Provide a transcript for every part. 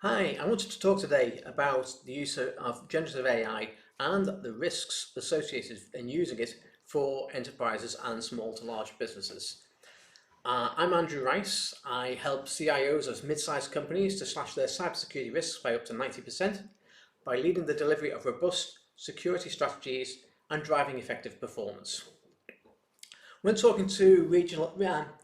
Hi, I wanted to talk today about the use of generative AI and the risks associated in using it for enterprises and small to large businesses. I'm Andrew Rice. I help CIOs of mid-sized companies to slash their cybersecurity risks by up to 90% by leading the delivery of robust security strategies and driving effective performance. When talking to regional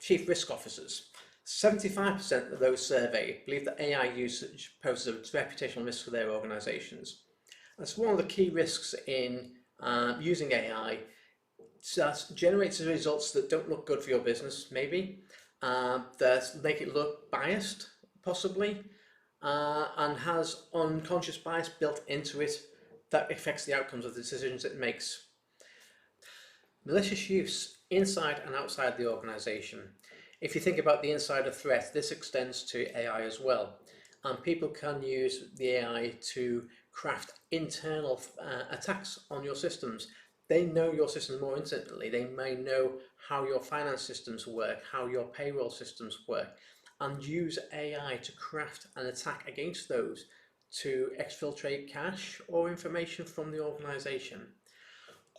chief risk officers, 75% of those surveyed believe that AI usage poses a reputational risk for their organisations. That's one of the key risks in using AI. That generates results that don't look good for your business, maybe, that make it look biased, possibly, and has unconscious bias built into it that affects the outcomes of the decisions it makes. Malicious use inside and outside the organisation. If you think about the insider threat, this extends to AI as well. And people can use the AI to craft internal attacks on your systems. They know your systems more intimately. They may know how your finance systems work, how your payroll systems work, and use AI to craft an attack against those to exfiltrate cash or information from the organisation.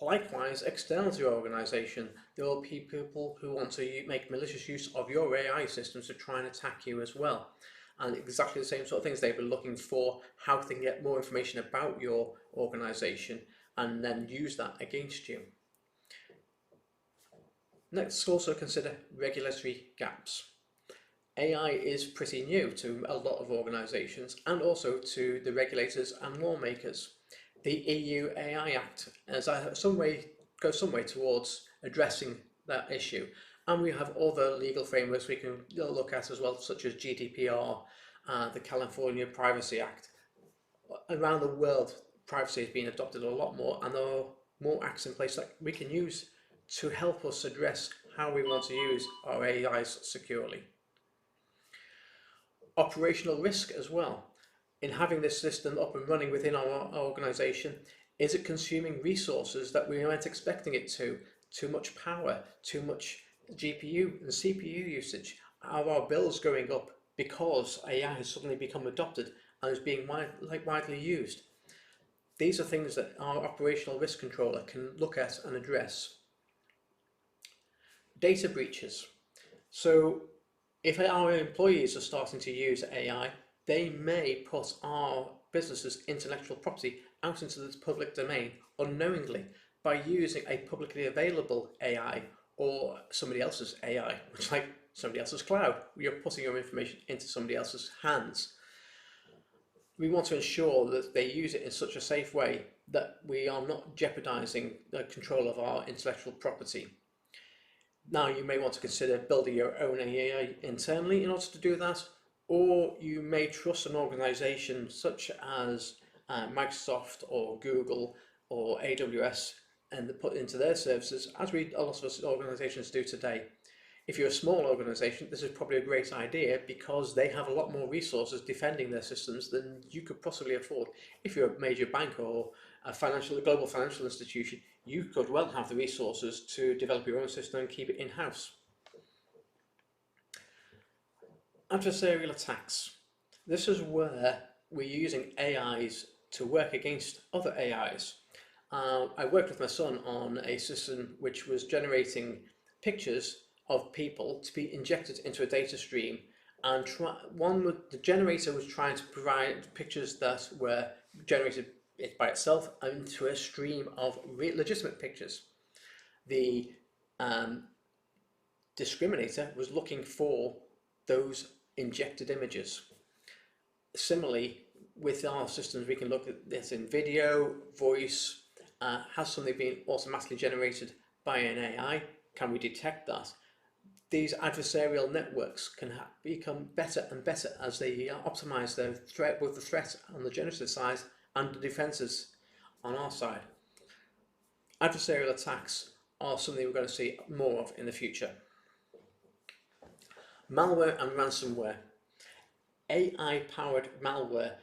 Likewise, external to your organisation, there will be people who want to make malicious use of your AI systems to try and attack you as well. And exactly the same sort of things, they've been looking for how they can get more information about your organisation and then use that against you. Let's also consider regulatory gaps. AI is pretty new to a lot of organisations and also to the regulators and lawmakers. The EU AI Act goes some way towards addressing that issue, and we have other legal frameworks we can look at as well, such as GDPR, the California Privacy Act. Around the world, privacy is being adopted a lot more, and there are more acts in place that we can use to help us address how we want to use our AIs securely. Operational risk as well. In having this system up and running within our organisation, is it consuming resources that we weren't expecting it to? Too much power, too much GPU and CPU usage? Are our bills going up because AI has suddenly become adopted and is being widely used? These are things that our operational risk controller can look at and address. Data breaches. So if our employees are starting to use AI, they may put our business's intellectual property out into the public domain unknowingly by using a publicly available AI or somebody else's AI, which like somebody else's cloud. You're putting your information into somebody else's hands. We want to ensure that they use it in such a safe way that we are not jeopardizing the control of our intellectual property. Now, you may want to consider building your own AI internally in order to do that, or you may trust an organization such as Microsoft or Google or AWS and put into their services, as a lot of us organizations do today. If you're a small organization, this is probably a great idea because they have a lot more resources defending their systems than you could possibly afford. If you're a major bank or a global financial institution, you could well have the resources to develop your own system and keep it in-house. Adversarial attacks. This is where we're using AIs to work against other AIs. I worked with my son on a system which was generating pictures of people to be injected into a data stream, and the generator was trying to provide pictures that were generated by itself into a stream of legitimate pictures. The discriminator was looking for those injected images. Similarly, with our systems, we can look at this in video, voice. Has something been automatically generated by an AI? Can we detect that? These adversarial networks can become better and better as they optimize their threat, both the threat on the generative side and the defenses on our side. Adversarial attacks are something we're going to see more of in the future. Malware and ransomware. AI-powered malware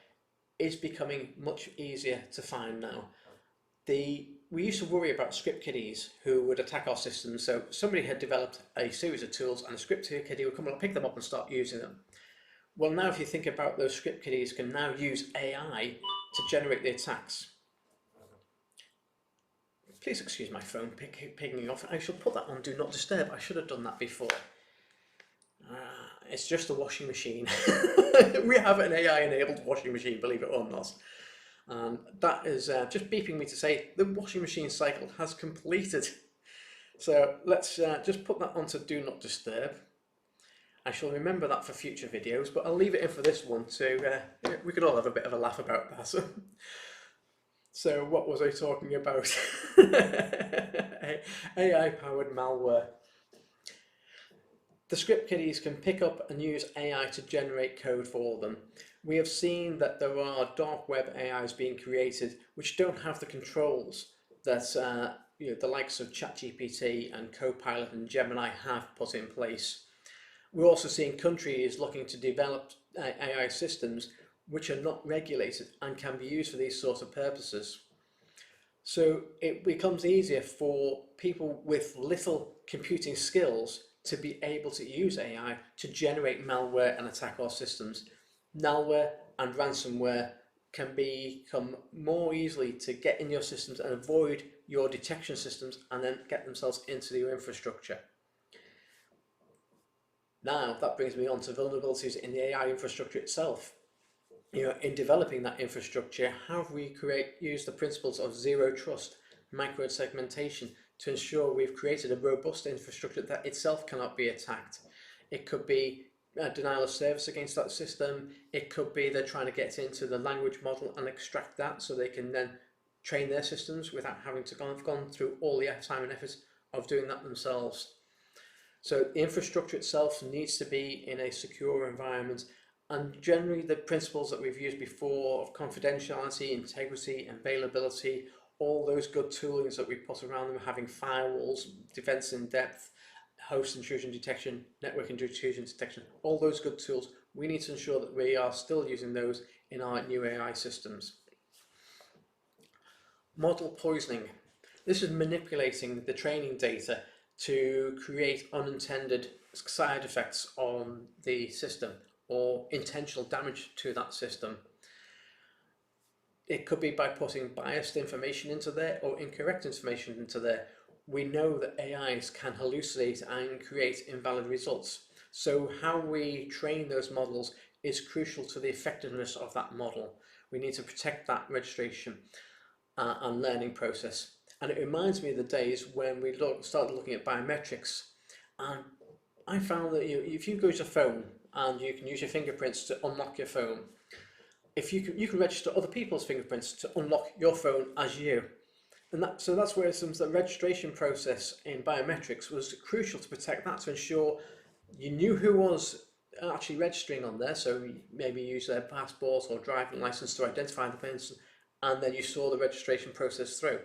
is becoming much easier to find now. We used to worry about script kiddies who would attack our systems. So somebody had developed a series of tools and a script kiddie would come along, pick them up and start using them. Well, now if you think about those script kiddies can now use AI to generate the attacks. Please excuse my phone picking off. I shall put that on Do Not Disturb. I should have done that before. It's just a washing machine. We have an AI-enabled washing machine, believe it or not. And that is just beeping me to say the washing machine cycle has completed. So let's just put that onto Do Not Disturb. I shall remember that for future videos, but I'll leave it in for this one to we could all have a bit of a laugh about that. So what was I talking about? AI-powered malware. The script kiddies can pick up and use AI to generate code for them. We have seen that there are dark web AIs being created which don't have the controls that the likes of ChatGPT and Copilot and Gemini have put in place. We're also seeing countries looking to develop AI systems which are not regulated and can be used for these sorts of purposes. So it becomes easier for people with little computing skills to be able to use AI to generate malware and attack our systems. Malware and ransomware can become more easily to get in your systems and avoid your detection systems and then get themselves into your infrastructure. Now that brings me on to vulnerabilities in the AI infrastructure itself. In developing that infrastructure, how have we used the principles of zero trust, micro-segmentation to ensure we've created a robust infrastructure that itself cannot be attacked? It could be denial of service against that system. It could be they're trying to get into the language model and extract that so they can then train their systems without having to have gone through all the time and effort of doing that themselves. So the infrastructure itself needs to be in a secure environment. And generally the principles that we've used before of confidentiality, integrity, availability, all those good toolings that we put around them, having firewalls, defense in depth, host intrusion detection, network intrusion detection, all those good tools, we need to ensure that we are still using those in our new AI systems. Model poisoning. This is manipulating the training data to create unintended side effects on the system or intentional damage to that system. It could be by putting biased information into there or incorrect information into there. We know that AIs can hallucinate and create invalid results. So how we train those models is crucial to the effectiveness of that model. We need to protect that registration and learning process. And it reminds me of the days when we started looking at biometrics. And I found that if you go to a phone and you can use your fingerprints to unlock your phone, you can register other people's fingerprints to unlock your phone as you. And so that's where the registration process in biometrics was crucial to protect that, to ensure you knew who was actually registering on there. So maybe use their passport or driving license to identify the person, and then you saw the registration process through.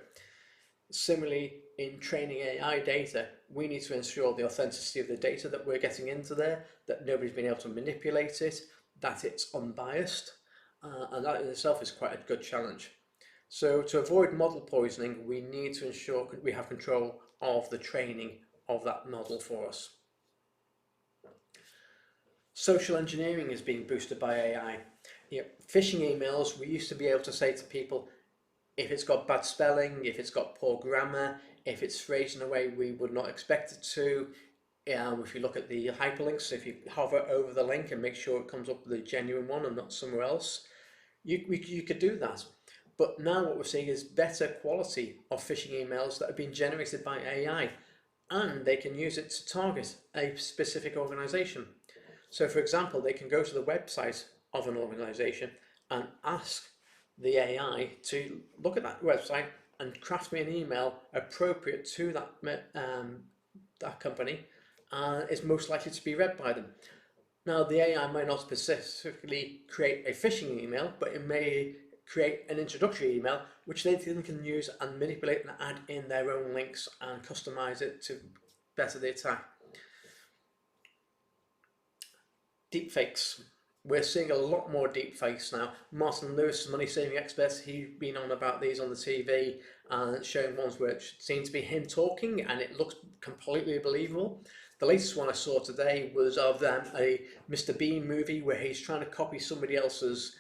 Similarly, in training AI data, we need to ensure the authenticity of the data that we're getting into there, that nobody's been able to manipulate it, that it's unbiased, and that in itself is quite a good challenge. So to avoid model poisoning, we need to ensure we have control of the training of that model for us. Social engineering is being boosted by AI. Phishing emails, we used to be able to say to people, if it's got bad spelling, if it's got poor grammar, if it's phrased in a way we would not expect it to, if you look at the hyperlinks, if you hover over the link and make sure it comes up with a genuine one and not somewhere else, you could do that. But now what we're seeing is better quality of phishing emails that have been generated by AI, and they can use it to target a specific organization. So for example, they can go to the website of an organization and ask the AI to look at that website and craft me an email appropriate to that company, and is most likely to be read by them. Now the AI might not specifically create a phishing email, but it may create an introductory email which they then can use and manipulate and add in their own links and customize it to better the attack. Deepfakes. We're seeing a lot more deepfakes now. Martin Lewis, money saving expert, he's been on about these on the TV and showing ones which seem to be him talking and it looks completely believable. The latest one I saw today was of a Mr. Bean movie where he's trying to copy somebody else's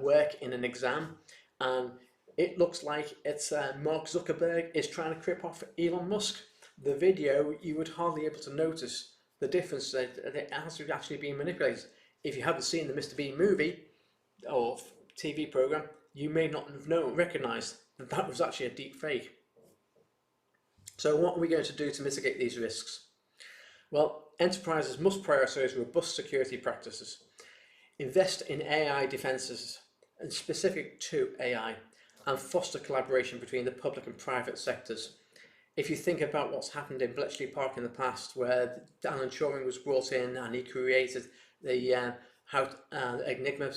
work in an exam, and it looks like it's Mark Zuckerberg is trying to rip off Elon Musk. The video, you would hardly be able to notice the difference that it has actually been manipulated. If you haven't seen the Mr. Bean movie or TV program, you may not have recognized that that was actually a deep fake. So what are we going to do to mitigate these risks? Well, enterprises must prioritize robust security practices, invest in AI defenses and specific to AI, and foster collaboration between the public and private sectors. If you think about what's happened in Bletchley Park in the past, where Alan Turing was brought in and he created the Enigma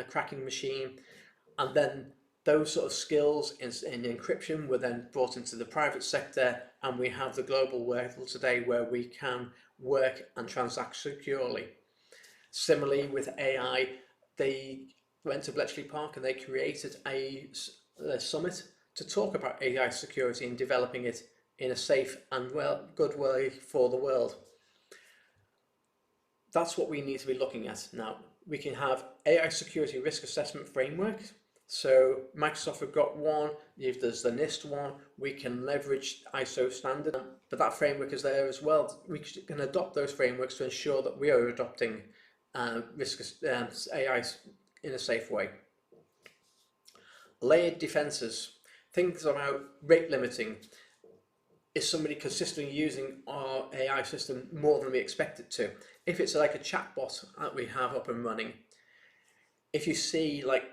cracking machine, and then those sort of skills in encryption were then brought into the private sector, and we have the global world today where we can work and transact securely. Similarly with AI, they went to Bletchley Park and they created a summit to talk about AI security and developing it in a safe and good way for the world. That's what we need to be looking at now. We can have AI security risk assessment framework. So Microsoft have got one, if there's the NIST one, we can leverage ISO standard, but that framework is there as well. We can adopt those frameworks to ensure that we are adopting AI in a safe way. Layered defenses, things about rate limiting. Is somebody consistently using our AI system more than we expect it to? If it's like a chatbot that we have up and running, if you see like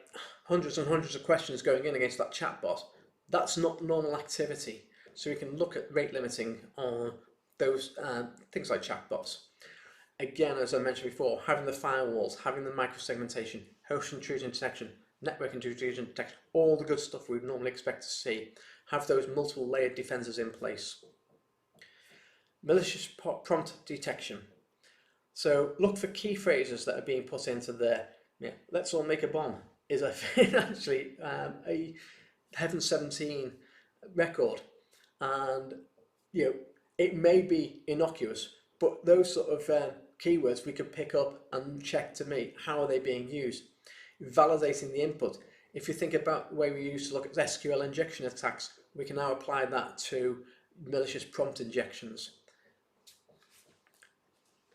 hundreds and hundreds of questions going in against that chatbot, that's not normal activity. So we can look at rate limiting on those things like chatbots. Again, as I mentioned before, having the firewalls, having the microsegmentation, host intrusion detection, network intrusion detection, all the good stuff we'd normally expect to see. Have those multiple layered defenses in place. Malicious prompt detection. So look for key phrases that are being put into there. Yeah, let's all make a bomb is actually a Heaven 17 record, and it may be innocuous, but those sort of keywords we can pick up and check to me how are they being used. Validating the input. If you think about the way we used to look at SQL injection attacks, we can now apply that to malicious prompt injections.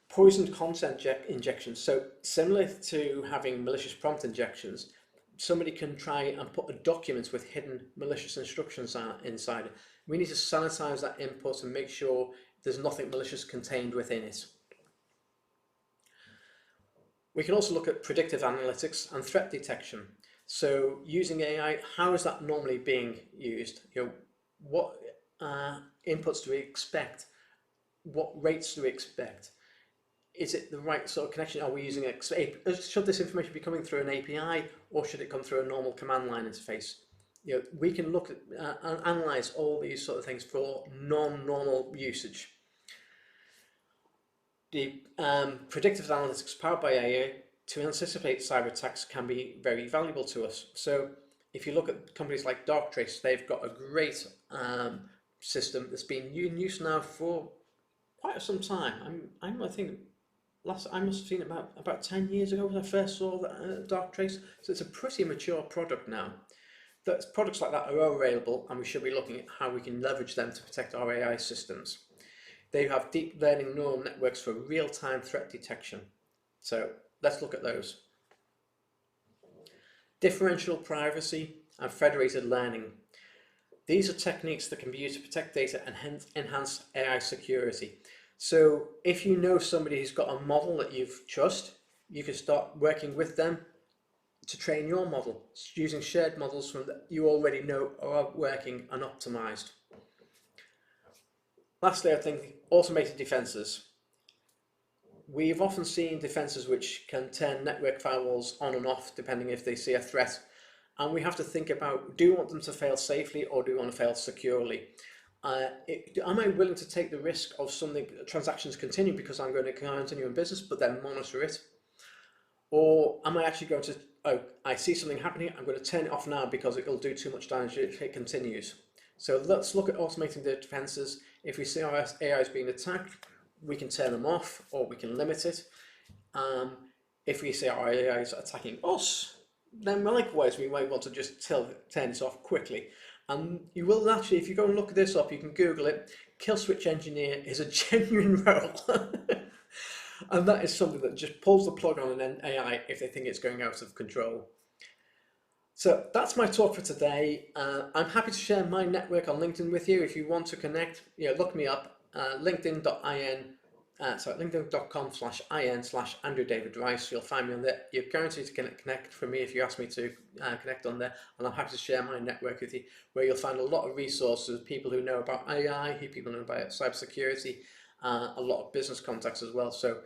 Poisoned content injections. So similar to having malicious prompt injections, somebody can try and put a document with hidden malicious instructions inside it. We need to sanitize that input and make sure there's nothing malicious contained within it. We can also look at predictive analytics and threat detection. So using AI, how is that normally being used? What inputs do we expect? What rates do we expect? Is it the right sort of connection? Are we using should this information be coming through an API or should it come through a normal command line interface? We can look at and analyze all these sort of things for non-normal usage. The predictive analytics powered by AI to anticipate cyber attacks can be very valuable to us. So if you look at companies like Darktrace, they've got a great system that's been in use now for quite some time. I think I must have seen it about 10 years ago when I first saw Darktrace. So it's a pretty mature product now. Products like that are available, and we should be looking at how we can leverage them to protect our AI systems. They have deep learning neural networks for real-time threat detection. So let's look at those. Differential privacy and federated learning. These are techniques that can be used to protect data and hence enhance AI security. So if you know somebody who's got a model that you trust, you can start working with them to train your model using shared models from that you already know are working and optimized. Lastly, I think automated defenses. We've often seen defenses which can turn network firewalls on and off depending if they see a threat. And we have to think about, do we want them to fail safely or do we want to fail securely? Am I willing to take the risk of transactions continue because I'm going to continue in business but then monitor it? Or am I actually going to, I see something happening, I'm going to turn it off now because it will do too much damage if it continues. So let's look at automating the defenses. If we see our AI is being attacked, we can turn them off or we can limit it. If we say our AI is attacking us, then likewise we might want to just turn this off quickly. And you will actually, if you go and look this up, you can Google it. Kill switch engineer is a genuine role. And that is something that just pulls the plug on an AI if they think it's going out of control. So that's my talk for today. I'm happy to share my network on LinkedIn with you. If you want to connect, look me up, linkedin.com/in/Andrew David Rice. You'll find me on there. You're guaranteed to connect from me if you ask me to connect on there, and I'm happy to share my network with you, where you'll find a lot of resources, people who know about AI, people who know about cybersecurity, a lot of business contacts as well. So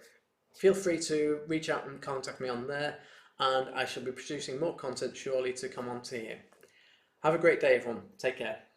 feel free to reach out and contact me on there, and I shall be producing more content shortly to come on to here. Have a great day, everyone. Take care.